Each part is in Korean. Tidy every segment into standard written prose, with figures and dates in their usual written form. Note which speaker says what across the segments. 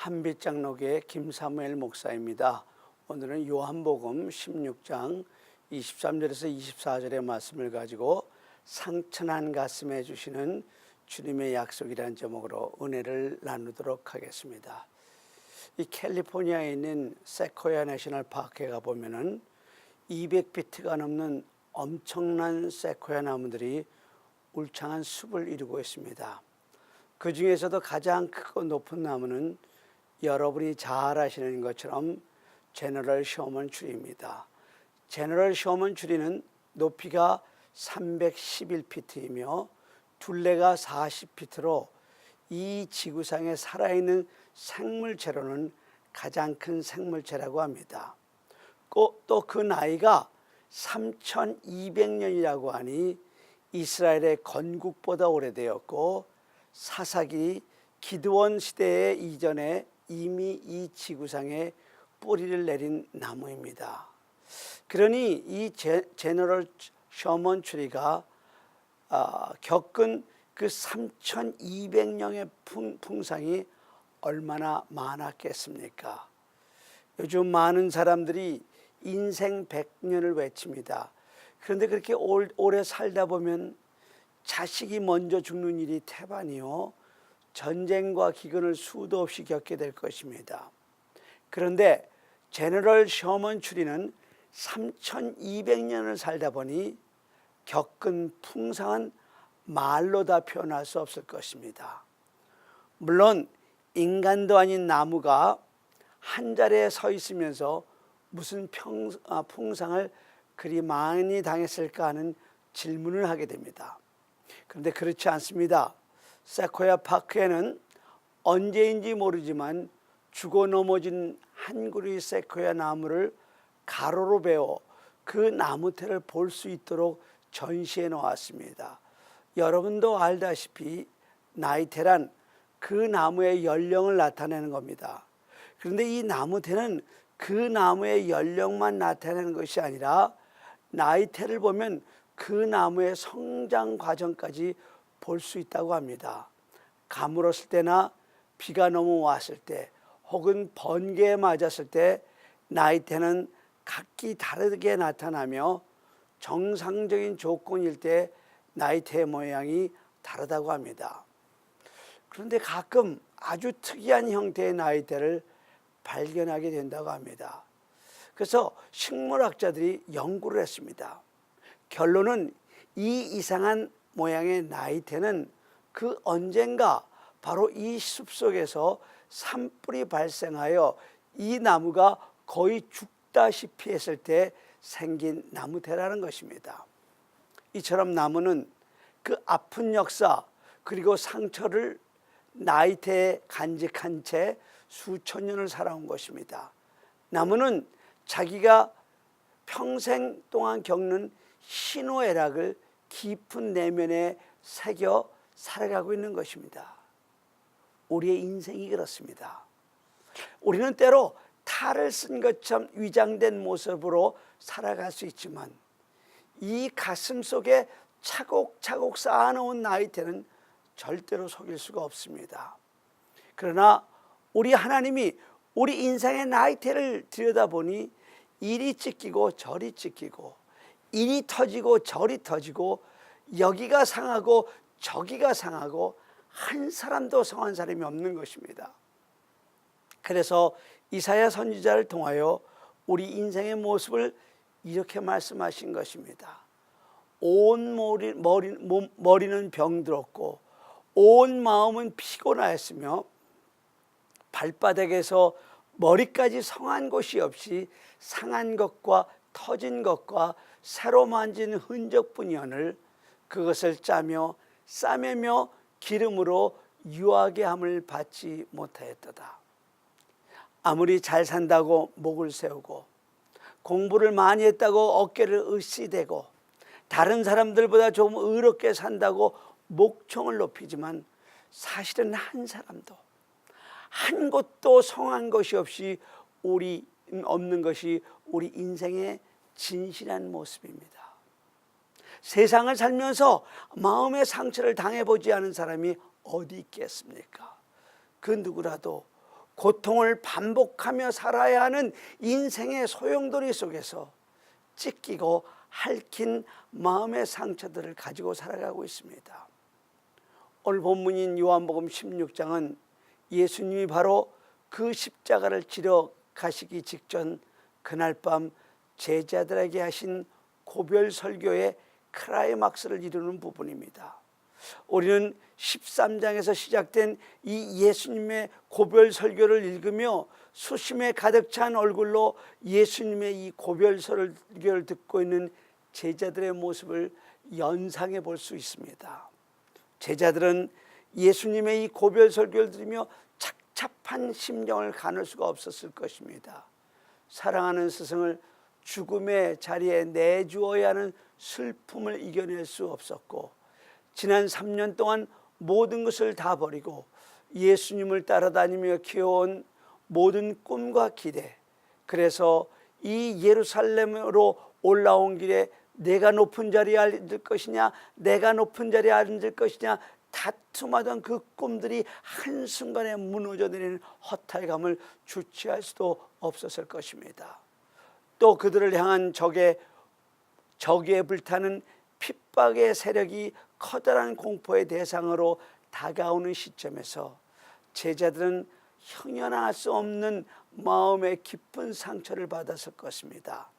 Speaker 1: 한빛장로교의 김사무엘 목사입니다. 오늘은 요한복음 16장 23절에서 24절의 말씀을 가지고 상처난 가슴에 주시는 주님의 약속이라는 제목으로 은혜를 나누도록 하겠습니다. 이 캘리포니아에 있는 세코야 내셔널 파크에 가보면은 200피트가 넘는 엄청난 세코야 나무들이 울창한 숲을 이루고 있습니다. 그 중에서도 가장 크고 높은 나무는 여러분이 잘 아시는 것처럼 제너럴 셔먼 트리입니다. 제너럴 셔먼 트리는 높이가 311피트이며 둘레가 40피트로 이 지구상에 살아있는 생물체로는 가장 큰 생물체라고 합니다. 또 그 나이가 3200년이라고 하니 이스라엘의 건국보다 오래되었고 사사기 기드원 시대 이전에 이미 이 지구상에 뿌리를 내린 나무입니다. 그러니 이 제너럴 셔먼 트리가 겪은 그 3200년의 풍상이 얼마나 많았겠습니까? 요즘 많은 사람들이 인생 100년을 외칩니다. 그런데 그렇게 오래 살다 보면 자식이 먼저 죽는 일이 태반이요, 전쟁과 기근을 수도 없이 겪게 될 것입니다. 그런데 제너럴 셔먼 트리는 3200년을 살다 보니 겪은 풍상은 말로 다 표현할 수 없을 것입니다. 물론 인간도 아닌 나무가 한 자리에 서 있으면서 무슨 풍상을 그리 많이 당했을까 하는 질문을 하게 됩니다. 그런데 그렇지 않습니다. 세코야 파크에는 언제인지 모르지만 죽어 넘어진 한 그루의 세코야 나무를 가로로 베어 그 나무테를 볼 수 있도록 전시해 놓았습니다. 여러분도 알다시피 나이테란 그 나무의 연령을 나타내는 겁니다. 그런데 이 나무테는 그 나무의 연령만 나타내는 것이 아니라 나이테를 보면 그 나무의 성장 과정까지 볼 수 있다고 합니다. 가물었을 때나 비가 너무 왔을 때 혹은 번개에 맞았을 때 나이테는 각기 다르게 나타나며 정상적인 조건일 때 나이테의 모양이 다르다고 합니다. 그런데 가끔 아주 특이한 형태의 나이테를 발견하게 된다고 합니다. 그래서 식물학자들이 연구를 했습니다. 결론은 이 이상한 모양의 나이테는 그 언젠가 바로 이 숲속에서 산불이 발생하여 이 나무가 거의 죽다시피 했을 때 생긴 나무테라는 것입니다. 이처럼 나무는 그 아픈 역사 그리고 상처를 나이테에 간직한 채 수천 년을 살아온 것입니다. 나무는 자기가 평생 동안 겪는 희노애락을 깊은 내면에 새겨 살아가고 있는 것입니다. 우리의 인생이 그렇습니다. 우리는 때로 탈을 쓴 것처럼 위장된 모습으로 살아갈 수 있지만 이 가슴 속에 차곡차곡 쌓아놓은 나이테는 절대로 속일 수가 없습니다. 그러나 우리 하나님이 우리 인생의 나이테를 들여다보니 이리 찢기고 저리 찢기고 이리 터지고 저리 터지고 여기가 상하고 저기가 상하고 한 사람도 성한 사람이 없는 것입니다. 그래서 이사야 선지자를 통하여 우리 인생의 모습을 이렇게 말씀하신 것입니다. 온 머리는 병들었고 온 마음은 피곤하였으며 발바닥에서 머리까지 성한 곳이 없이 상한 것과 터진 것과 새로 만진 흔적뿐이오늘 그것을 짜며 싸매며 기름으로 유하게 함을 받지 못하였도다. 아무리 잘 산다고 목을 세우고 공부를 많이 했다고 어깨를 으시대고 다른 사람들보다 좀 의롭게 산다고 목청을 높이지만 사실은 한 사람도 한 곳도 성한 것이 없이 없는 것이 우리 인생의 진실한 모습입니다. 세상을 살면서 마음의 상처를 당해보지 않은 사람이 어디 있겠습니까? 그 누구라도 고통을 반복하며 살아야 하는 인생의 소용돌이 속에서 찢기고 핥힌 마음의 상처들을 가지고 살아가고 있습니다. 오늘 본문인 요한복음 16장은 예수님이 바로 그 십자가를 지러 가시기 직전 그날 밤 제자들에게 하신 고별 설교의 클라이막스를 이루는 부분입니다. 우리는 13장에서 시작된 이 예수님의 고별 설교를 읽으며 수심에 가득 찬 얼굴로 예수님의 이 고별 설교를 듣고 있는 제자들의 모습을 연상해 볼 수 있습니다. 제자들은 예수님의 이 고별 설교를 들으며 착잡한 심정을 가눌 수가 없었을 것입니다. 사랑하는 스승을 죽음의 자리에 내주어야 하는 슬픔을 이겨낼 수 없었고, 지난 3년 동안 모든 것을 다 버리고 예수님을 따라다니며 키워온 모든 꿈과 기대, 그래서 이 예루살렘으로 올라온 길에 내가 높은 자리에 앉을 것이냐, 내가 높은 자리에 앉을 것이냐 다툼하던 그 꿈들이 한순간에 무너져 내리는 허탈감을 주체할 수도 없었을 것입니다. 또 그들을 향한 적에 불타는 핍박의 세력이 커다란 공포의 대상으로 다가오는 시점에서 제자들은 형연할 수 없는 마음의 깊은 상처를 받았을 것입니다.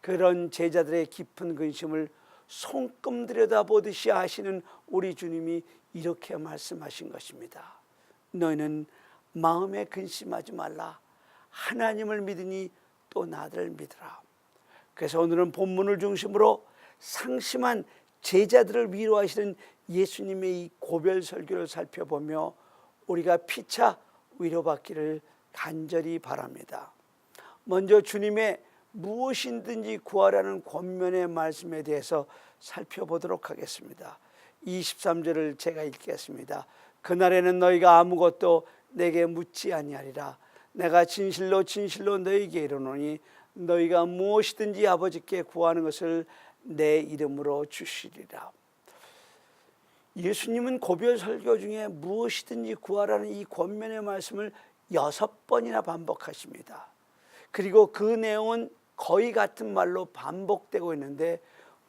Speaker 1: 그런 제자들의 깊은 근심을 손금 들여다보듯이 하시는 우리 주님이 이렇게 말씀하신 것입니다. 너희는 마음에 근심하지 말라. 하나님을 믿으니 또 나를 믿으라. 그래서 오늘은 본문을 중심으로 상심한 제자들을 위로하시는 예수님의 이 고별 설교를 살펴보며 우리가 피차 위로받기를 간절히 바랍니다. 먼저 주님의 무엇이든지 구하라는 권면의 말씀에 대해서 살펴보도록 하겠습니다. 23절을 제가 읽겠습니다. 그날에는 너희가 아무것도 내게 묻지 아니하리라. 내가 진실로 진실로 너희에게 이르노니 너희가 무엇이든지 아버지께 구하는 것을 내 이름으로 주시리라. 예수님은 고별 설교 중에 무엇이든지 구하라는 이 권면의 말씀을 6번이나 반복하십니다. 그리고 그 내용은 거의 같은 말로 반복되고 있는데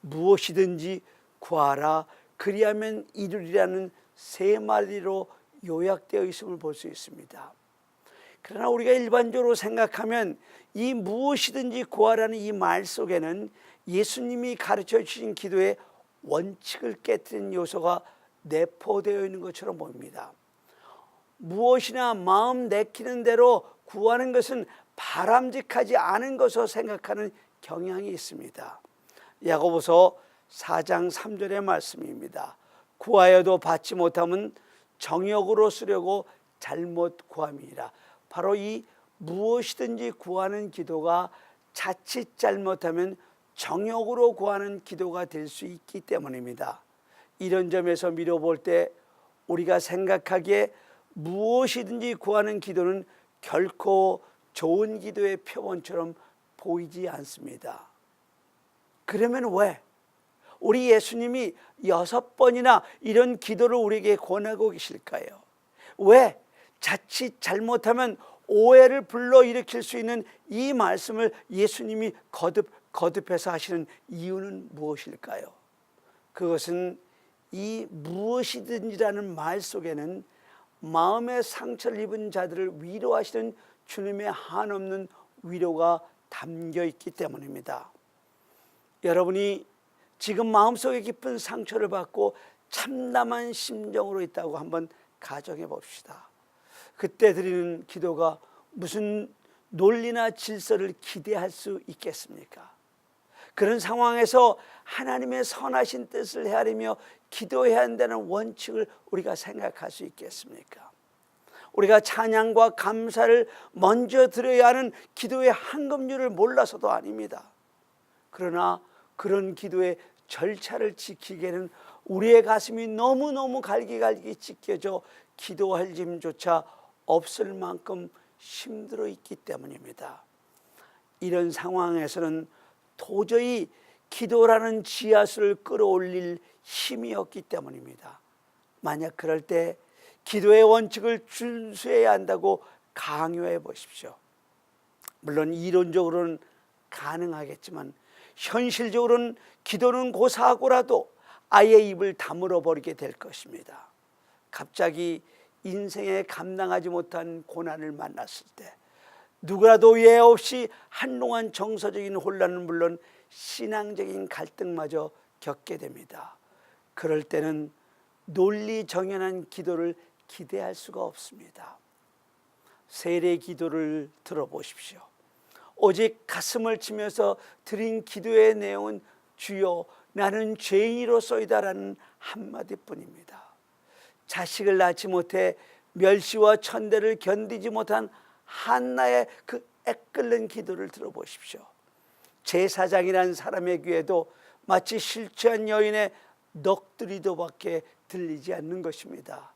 Speaker 1: 무엇이든지 구하라 그리하면 이루리라는 3마디로 요약되어 있음을 볼 수 있습니다. 그러나 우리가 일반적으로 생각하면 이 무엇이든지 구하라는 이 말 속에는 예수님이 가르쳐 주신 기도의 원칙을 깨뜨린 요소가 내포되어 있는 것처럼 보입니다. 무엇이나 마음 내키는 대로 구하는 것은 바람직하지 않은 것으로 생각하는 경향이 있습니다. 야고보서 4장 3절의 말씀입니다. 구하여도 받지 못하면 정욕으로 쓰려고 잘못 구함이니라. 바로 이 무엇이든지 구하는 기도가 자칫 잘못하면 정욕으로 구하는 기도가 될 수 있기 때문입니다. 이런 점에서 미뤄볼 때 우리가 생각하기에 무엇이든지 구하는 기도는 결코 좋은 기도의 표본처럼 보이지 않습니다. 그러면 왜 우리 예수님이 6번이나 이런 기도를 우리에게 권하고 계실까요? 왜 자칫 잘못하면 오해를 불러일으킬 수 있는 이 말씀을 예수님이 거듭해서 하시는 이유는 무엇일까요? 그것은 이 무엇이든지라는 말 속에는 마음의 상처를 입은 자들을 위로하시는 주님의 한없는 위로가 담겨 있기 때문입니다. 여러분이 지금 마음속에 깊은 상처를 받고 참담한 심정으로 있다고 한번 가정해 봅시다. 그때 드리는 기도가 무슨 논리나 질서를 기대할 수 있겠습니까? 그런 상황에서 하나님의 선하신 뜻을 헤아리며 기도해야 한다는 원칙을 우리가 생각할 수 있겠습니까? 우리가 찬양과 감사를 먼저 드려야 하는 기도의 한금률을 몰라서도 아닙니다. 그러나 그런 기도의 절차를 지키기에는 우리의 가슴이 너무너무 갈기갈기 찢겨져 기도할 힘조차 없을 만큼 힘들어 있기 때문입니다. 이런 상황에서는 도저히 기도라는 지하수를 끌어올릴 힘이 없기 때문입니다. 만약 그럴 때 기도의 원칙을 준수해야 한다고 강요해 보십시오. 물론 이론적으로는 가능하겠지만 현실적으로는 기도는 고사하고라도 아예 입을 다물어 버리게 될 것입니다. 갑자기 인생에 감당하지 못한 고난을 만났을 때 누구라도 예외 없이 한동안 정서적인 혼란은 물론 신앙적인 갈등마저 겪게 됩니다. 그럴 때는 논리 정연한 기도를 기대할 수가 없습니다. 세례 기도를 들어보십시오. 오직 가슴을 치면서 드린 기도의 내용은 주여 나는 죄인이로소이다라는 한마디뿐입니다. 자식을 낳지 못해 멸시와 천대를 견디지 못한 한나의 그 애끓는 기도를 들어보십시오. 제사장이라는 사람의 귀에도 마치 실취한 여인의 넋두리도밖에 들리지 않는 것입니다.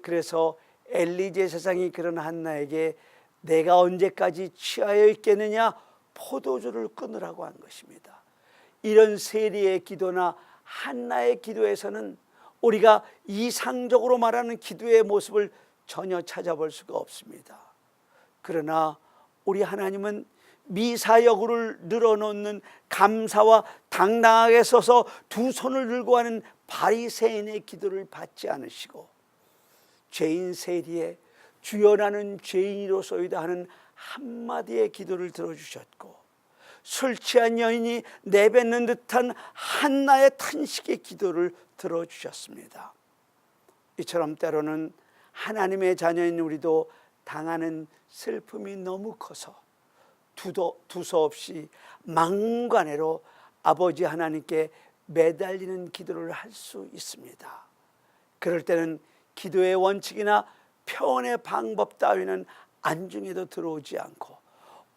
Speaker 1: 그래서 엘리 제사장이 그런 한나에게 내가 언제까지 취하여 있겠느냐 포도주를 끊으라고 한 것입니다. 이런 세리의 기도나 한나의 기도에서는 우리가 이상적으로 말하는 기도의 모습을 전혀 찾아볼 수가 없습니다. 그러나 우리 하나님은 미사여구를 늘어놓는 감사와 당당하게 서서 두 손을 들고 하는 바리새인의 기도를 받지 않으시고 죄인 세리의 주여 나는 죄인이로소이다 하는 한마디의 기도를 들어주셨고 술 취한 여인이 내뱉는 듯한 한나의 탄식의 기도를 들어주셨습니다. 이처럼 때로는 하나님의 자녀인 우리도 당하는 슬픔이 너무 커서 두서없이 막무가내로 아버지 하나님께 매달리는 기도를 할 수 있습니다. 그럴 때는 기도의 원칙이나 표현의 방법 따위는 안중에도 들어오지 않고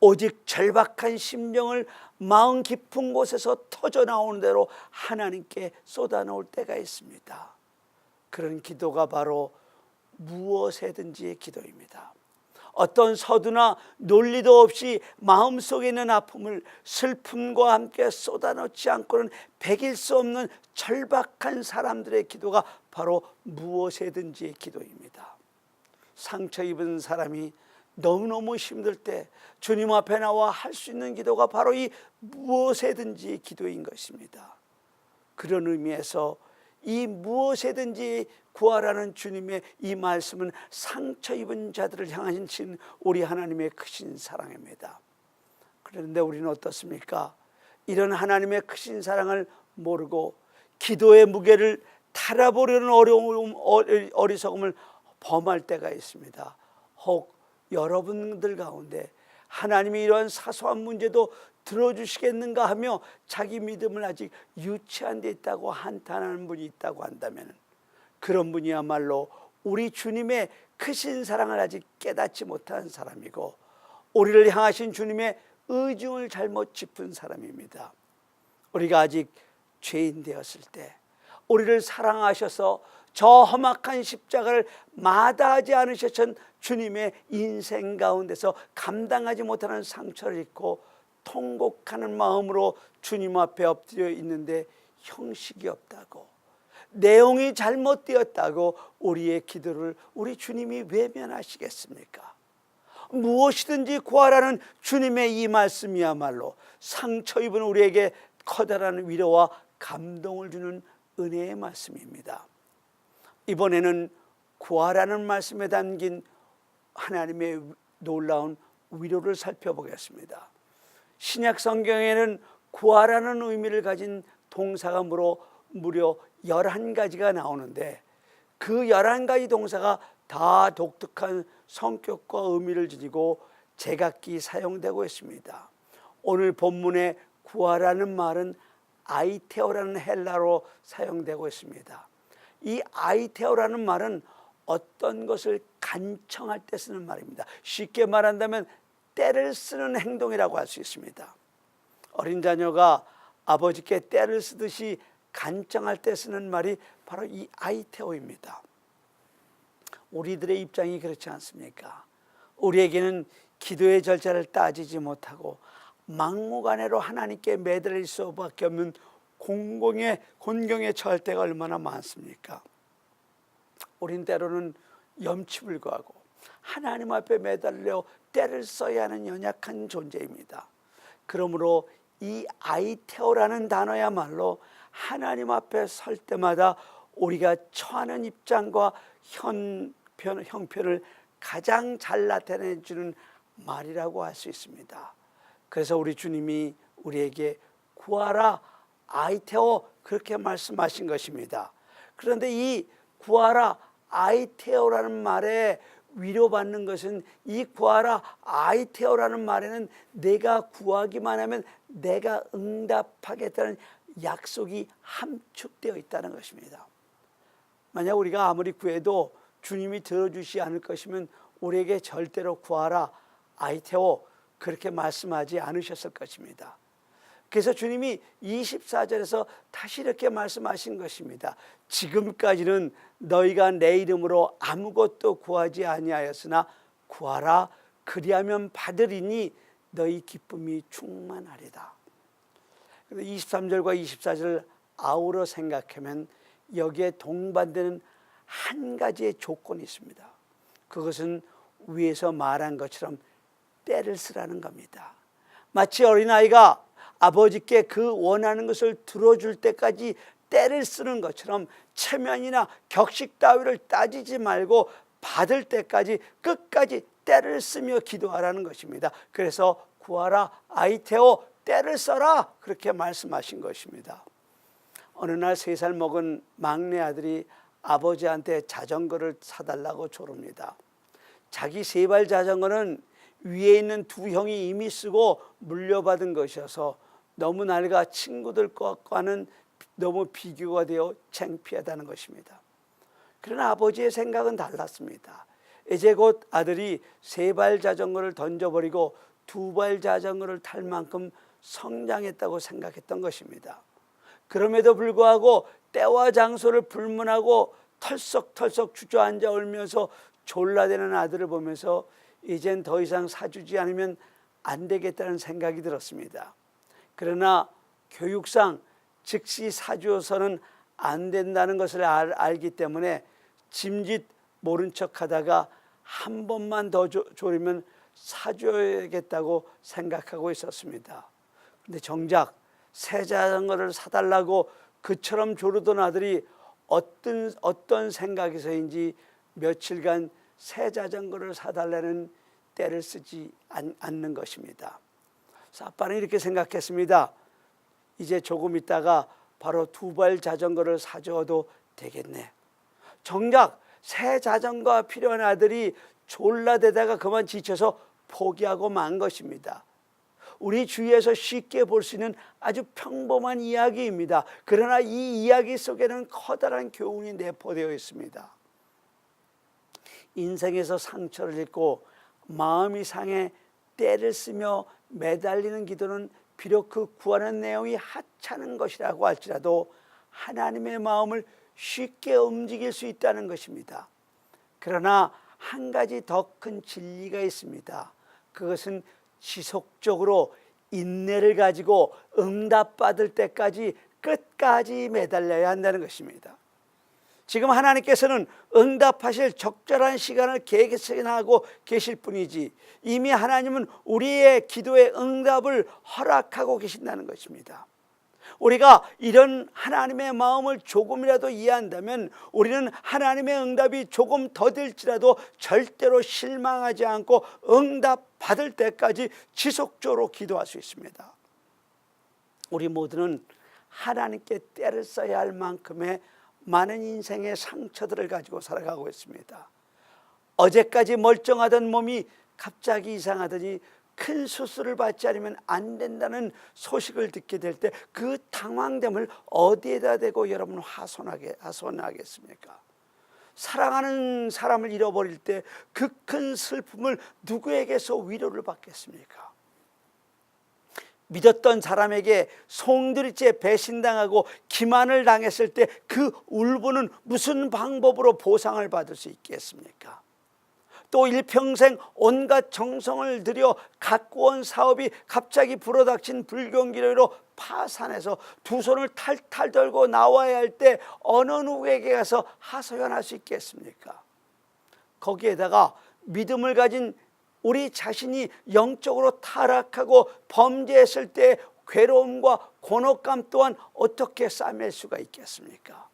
Speaker 1: 오직 절박한 심정을 마음 깊은 곳에서 터져나오는 대로 하나님께 쏟아놓을 때가 있습니다. 그런 기도가 바로 무엇이든지의 기도입니다. 어떤 서두나 논리도 없이 마음속에 있는 아픔을 슬픔과 함께 쏟아놓지 않고는 배길 수 없는 절박한 사람들의 기도가 바로 무엇이든지의 기도입니다. 상처 입은 사람이 너무너무 힘들 때 주님 앞에 나와 할 수 있는 기도가 바로 이 무엇이든지 기도인 것입니다. 그런 의미에서 이 무엇이든지 구하라는 주님의 이 말씀은 상처 입은 자들을 향하신 우리 하나님의 크신 사랑입니다. 그런데 우리는 어떻습니까? 이런 하나님의 크신 사랑을 모르고 기도의 무게를 달아보려는 어리석음을 범할 때가 있습니다. 혹 여러분들 가운데 하나님이 이러한 사소한 문제도 들어주시겠는가 하며 자기 믿음을 아직 유치한 데 있다고 한탄하는 분이 있다고 한다면 그런 분이야말로 우리 주님의 크신 사랑을 아직 깨닫지 못한 사람이고 우리를 향하신 주님의 의중을 잘못 짚은 사람입니다. 우리가 아직 죄인 되었을 때 우리를 사랑하셔서 저 험악한 십자가를 마다하지 않으셨던 주님의 인생 가운데서 감당하지 못하는 상처를 입고 통곡하는 마음으로 주님 앞에 엎드려 있는데 형식이 없다고 내용이 잘못되었다고 우리의 기도를 우리 주님이 외면하시겠습니까? 무엇이든지 구하라는 주님의 이 말씀이야말로 상처 입은 우리에게 커다란 위로와 감동을 주는 은혜의 말씀입니다. 이번에는 구하라는 말씀에 담긴 하나님의 놀라운 위로를 살펴보겠습니다. 신약 성경에는 구하라는 의미를 가진 동사가 무려 11가지가 나오는데 그 11가지 동사가 다 독특한 성격과 의미를 지니고 제각기 사용되고 있습니다. 오늘 본문에 구하라는 말은 아이테오라는 헬라어로 사용되고 있습니다. 이 아이테오라는 말은 어떤 것을 간청할 때 쓰는 말입니다. 쉽게 말한다면 떼를 쓰는 행동이라고 할 수 있습니다. 어린 자녀가 아버지께 떼를 쓰듯이 간청할 때 쓰는 말이 바로 이 아이테오입니다. 우리들의 입장이 그렇지 않습니까? 우리에게는 기도의 절차를 따지지 못하고 막무가내로 하나님께 매달릴 수밖에 없는 곤경에 처할 때가 얼마나 많습니까? 우린 때로는 염치불고하고 하나님 앞에 매달려 떼를 써야 하는 연약한 존재입니다. 그러므로 이 아이테오라는 단어야말로 하나님 앞에 설 때마다 우리가 처하는 입장과 형편을 가장 잘 나타내주는 말이라고 할 수 있습니다. 그래서 우리 주님이 우리에게 구하라 아이테오 그렇게 말씀하신 것입니다. 그런데 이 구하라 아이테오라는 말에 위로받는 것은 이 구하라 아이테오라는 말에는 내가 구하기만 하면 내가 응답하겠다는 약속이 함축되어 있다는 것입니다. 만약 우리가 아무리 구해도 주님이 들어주시지 않을 것이면 우리에게 절대로 구하라 아이테오 그렇게 말씀하지 않으셨을 것입니다. 그래서 주님이 24절에서 다시 이렇게 말씀하신 것입니다. 지금까지는 너희가 내 이름으로 아무것도 구하지 아니하였으나 구하라 그리하면 받으리니 너희 기쁨이 충만하리다. 23절과 24절을 아우러 생각하면 여기에 동반되는 한 가지의 조건이 있습니다. 그것은 위에서 말한 것처럼 때를 쓰라는 겁니다. 마치 어린아이가 아버지께 그 원하는 것을 들어줄 때까지 때를 쓰는 것처럼 체면이나 격식 따위를 따지지 말고 받을 때까지 끝까지 때를 쓰며 기도하라는 것입니다. 그래서 구하라 아이테오 때를 써라 그렇게 말씀하신 것입니다. 어느 날 3살 먹은 막내 아들이 아버지한테 자전거를 사달라고 조릅니다. 자기 세발 자전거는 위에 있는 두 형이 이미 쓰고 물려받은 것이어서 너무 낡아 친구들 것과는 너무 비교가 되어 창피하다는 것입니다. 그러나 아버지의 생각은 달랐습니다. 이제 곧 아들이 3발 자전거를 던져버리고 2발 자전거를 탈 만큼 성장했다고 생각했던 것입니다. 그럼에도 불구하고 때와 장소를 불문하고 털썩털썩 주저앉아 울면서 졸라대는 아들을 보면서 이젠 더 이상 사주지 않으면 안 되겠다는 생각이 들었습니다. 그러나 교육상 즉시 사주어서는 안 된다는 것을 알기 때문에 짐짓 모른 척하다가 한 번만 더 조리면 사줘야겠다고 생각하고 있었습니다. 그런데 정작 새 자전거를 사달라고 그처럼 조르던 아들이 어떤 생각에서인지 며칠간 새 자전거를 사달라는 때를 쓰지 않는 것입니다. 그래서 아빠는 이렇게 생각했습니다. 이제 조금 있다가 바로 2발 자전거를 사줘도 되겠네. 정작 새 자전거가 필요한 아들이 졸라대다가 그만 지쳐서 포기하고 만 것입니다. 우리 주위에서 쉽게 볼 수 있는 아주 평범한 이야기입니다. 그러나 이 이야기 속에는 커다란 교훈이 내포되어 있습니다. 인생에서 상처를 입고 마음이 상해 때를 쓰며 매달리는 기도는 비록 그 구하는 내용이 하찮은 것이라고 할지라도 하나님의 마음을 쉽게 움직일 수 있다는 것입니다. 그러나 한 가지 더 큰 진리가 있습니다. 그것은 지속적으로 인내를 가지고 응답받을 때까지 끝까지 매달려야 한다는 것입니다. 지금 하나님께서는 응답하실 적절한 시간을 계획하고 계실 뿐이지 이미 하나님은 우리의 기도의 응답을 허락하고 계신다는 것입니다. 우리가 이런 하나님의 마음을 조금이라도 이해한다면 우리는 하나님의 응답이 조금 더딜지라도 절대로 실망하지 않고 응답 받을 때까지 지속적으로 기도할 수 있습니다. 우리 모두는 하나님께 때를 써야 할 만큼의 많은 인생의 상처들을 가지고 살아가고 있습니다. 어제까지 멀쩡하던 몸이 갑자기 이상하더니 큰 수술을 받지 않으면 안 된다는 소식을 듣게 될 때 그 당황됨을 어디에다 대고 여러분 하소연하겠습니까? 사랑하는 사람을 잃어버릴 때 그 큰 슬픔을 누구에게서 위로를 받겠습니까? 믿었던 사람에게 송두리째 배신당하고 기만을 당했을 때 그 울분은 무슨 방법으로 보상을 받을 수 있겠습니까? 또 일평생 온갖 정성을 들여 갖고 온 사업이 갑자기 불어닥친 불경기로 파산해서 두 손을 탈탈 떨고 나와야 할 때 어느 누구에게 가서 하소연할 수 있겠습니까? 거기에다가 믿음을 가진 우리 자신이 영적으로 타락하고 범죄했을 때 괴로움과 곤혹감 또한 어떻게 싸맬 수가 있겠습니까?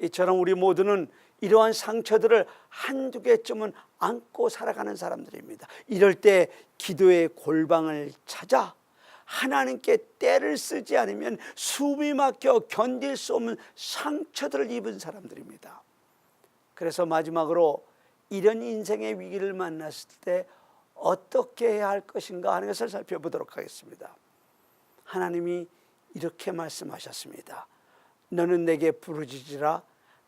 Speaker 1: 이처럼 우리 모두는 이러한 상처들을 한두 개쯤은 안고 살아가는 사람들입니다. 이럴 때 기도의 골방을 찾아 하나님께 때를 쓰지 않으면 숨이 막혀 견딜 수 없는 상처들을 입은 사람들입니다. 그래서 마지막으로 이런 인생의 위기를 만났을 때 어떻게 해야 할 것인가 하는 것을 살펴보도록 하겠습니다. 하나님이 이렇게 말씀하셨습니다. 너는 내게 부르짖으라.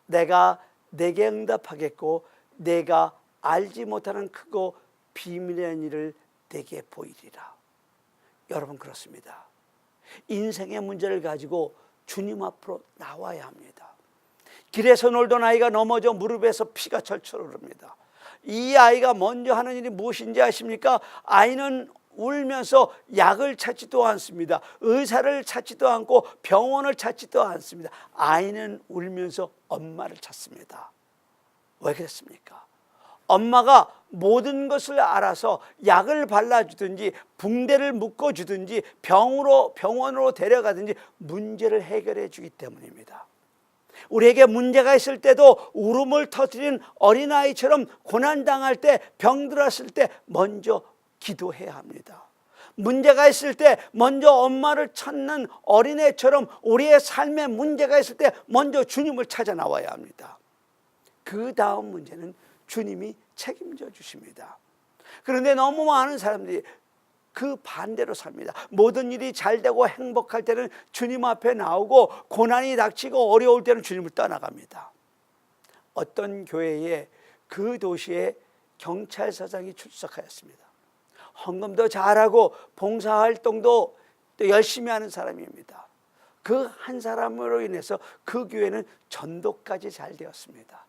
Speaker 1: 내가 내게 응답하겠고 내가 알지 못하는 크고 비밀의 일을 내게 보이리라. 여러분, 그렇습니다. 인생의 문제를 가지고 주님 앞으로 나와야 합니다. 길에서 놀던 아이가 넘어져 무릎에서 피가 철철 흐릅니다. 이 아이가 먼저 하는 일이 무엇인지 아십니까? 아이는 울면서 약을 찾지도 않습니다. 의사를 찾지도 않고 병원을 찾지도 않습니다. 아이는 울면서 엄마를 찾습니다. 왜 그랬습니까? 엄마가 모든 것을 알아서 약을 발라주든지 붕대를 묶어주든지 병원으로 데려가든지 문제를 해결해 주기 때문입니다. 우리에게 문제가 있을 때도 울음을 터뜨리는 어린아이처럼 고난당할 때, 병들었을 때 먼저 기도해야 합니다. 문제가 있을 때 먼저 엄마를 찾는 어린애처럼 우리의 삶에 문제가 있을 때 먼저 주님을 찾아 나와야 합니다. 그 다음 문제는 주님이 책임져 주십니다. 그런데 너무 많은 사람들이 그 반대로 삽니다. 모든 일이 잘 되고 행복할 때는 주님 앞에 나오고 고난이 닥치고 어려울 때는 주님을 떠나갑니다. 어떤 교회에 그 도시에 경찰서장이 출석하였습니다. 헌금도 잘하고 봉사활동도 또 열심히 하는 사람입니다. 그 한 사람으로 인해서 그 교회는 전도까지 잘 되었습니다.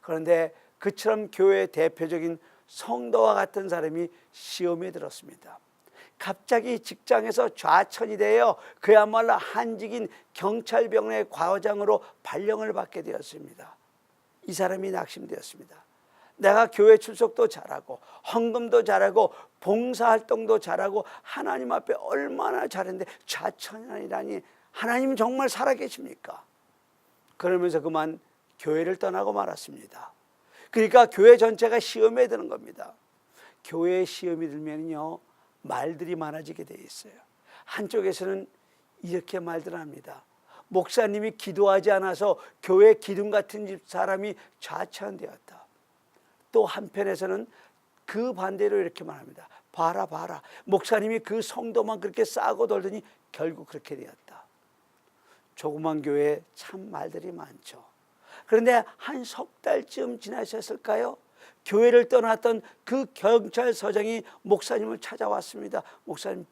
Speaker 1: 그런데 그처럼 교회의 대표적인 성도와 같은 사람이 시험에 들었습니다. 갑자기 직장에서 좌천이 되어 그야말로 한직인 경찰병의 과장으로 발령을 받게 되었습니다. 이 사람이 낙심되었습니다. 내가 교회 출석도 잘하고 헌금도 잘하고 봉사활동도 잘하고 하나님 앞에 얼마나 잘했는데 좌천이라니, 하나님 정말 살아계십니까? 그러면서 그만 교회를 떠나고 말았습니다. 그러니까 교회 전체가 시험에 드는 겁니다. 교회에 시험이 들면요, 말들이 많아지게 되어 있어요. 한쪽에서는 이렇게 말들 합니다. 목사님이 기도하지 않아서 교회 기둥 같은 집 사람이 좌천되었다. 또 한편에서는 그 반대로 이렇게 말합니다. 봐라 봐라, 목사님이 그 성도만 그렇게 싸고 돌더니 결국 그렇게 되었다. 조그만 교회에 참 말들이 많죠. 그런데 한 석 달쯤 지나셨을까요? 교회를 떠났던 그 경찰서장이 목사님을 찾아왔습니다. 목사님,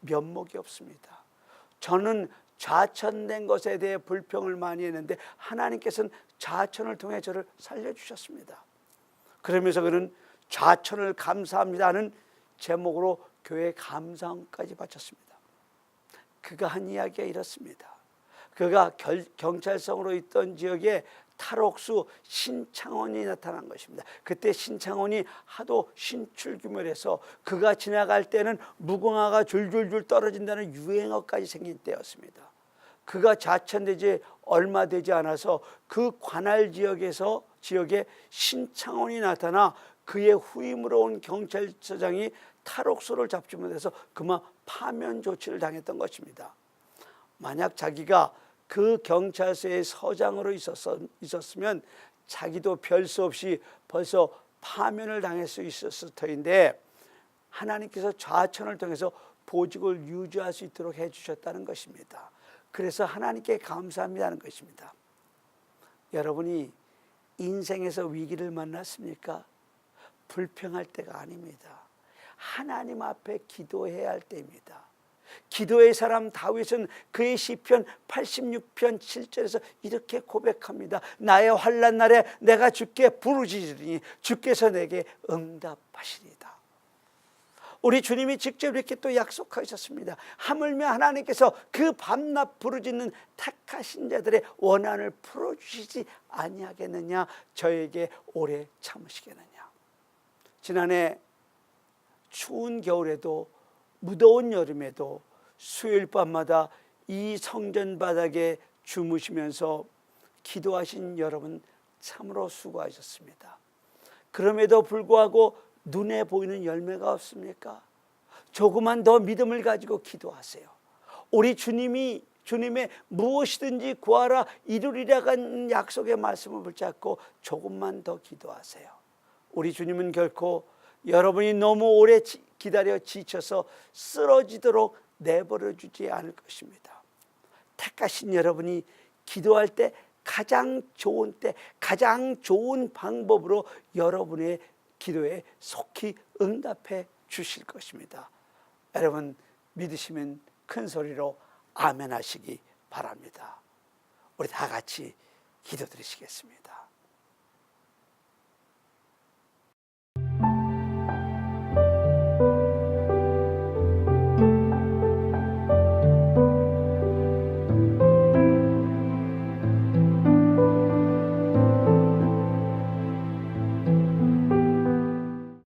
Speaker 1: 면목이 없습니다. 저는 좌천된 것에 대해 불평을 많이 했는데 하나님께서는 좌천을 통해 저를 살려주셨습니다. 그러면서 그는 좌천을 감사합니다는 제목으로 교회 감사원까지 바쳤습니다. 그가 한 이야기가 이렇습니다. 그가 경찰서로 있던 지역에 탈옥수 신창원이 나타난 것입니다. 그때 신창원이 하도 신출귀멸해서 그가 지나갈 때는 무궁화가 줄줄줄 떨어진다는 유행어까지 생긴 때였습니다. 그가 좌천되지 얼마 되지 않아서 그 관할 지역에 신창원이 나타나 그의 후임으로 온 경찰서장이 탈옥수를 잡지 못해서 그만 파면 조치를 당했던 것입니다. 만약 자기가 그 경찰서의 서장으로 있었으면 자기도 별 수 없이 벌써 파면을 당할 수 있었을 터인데 하나님께서 좌천을 통해서 보직을 유지할 수 있도록 해주셨다는 것입니다. 그래서 하나님께 감사합니다는 것입니다. 여러분이 인생에서 위기를 만났습니까? 불평할 때가 아닙니다. 하나님 앞에 기도해야 할 때입니다. 기도의 사람 다윗은 그의 시편 86편 7절에서 이렇게 고백합니다. 나의 환난 날에 내가 주께 부르짖으니 주께서 내게 응답하시리다. 우리 주님이 직접 이렇게 또 약속하셨습니다. 하물며 하나님께서 그 밤낮 부르짖는 택하신 자들의 원한을 풀어주시지 아니하겠느냐, 저에게 오래 참으시겠느냐. 지난해 추운 겨울에도 무더운 여름에도 수요일 밤마다 이 성전 바닥에 주무시면서 기도하신 여러분 참으로 수고하셨습니다. 그럼에도 불구하고 눈에 보이는 열매가 없습니까? 조금만 더 믿음을 가지고 기도하세요. 우리 주님의 무엇이든지 구하라 이루리라는 약속의 말씀을 붙잡고 조금만 더 기도하세요. 우리 주님은 결코 여러분이 너무 오래 기다려 지쳐서 쓰러지도록 내버려 주지 않을 것입니다. 택하신 여러분이 기도할 때 가장 좋은 방법으로 여러분의 기도에 속히 응답해 주실 것입니다. 여러분 믿으시면 큰 소리로 아멘 하시기 바랍니다. 우리 다 같이 기도드리시겠습니다.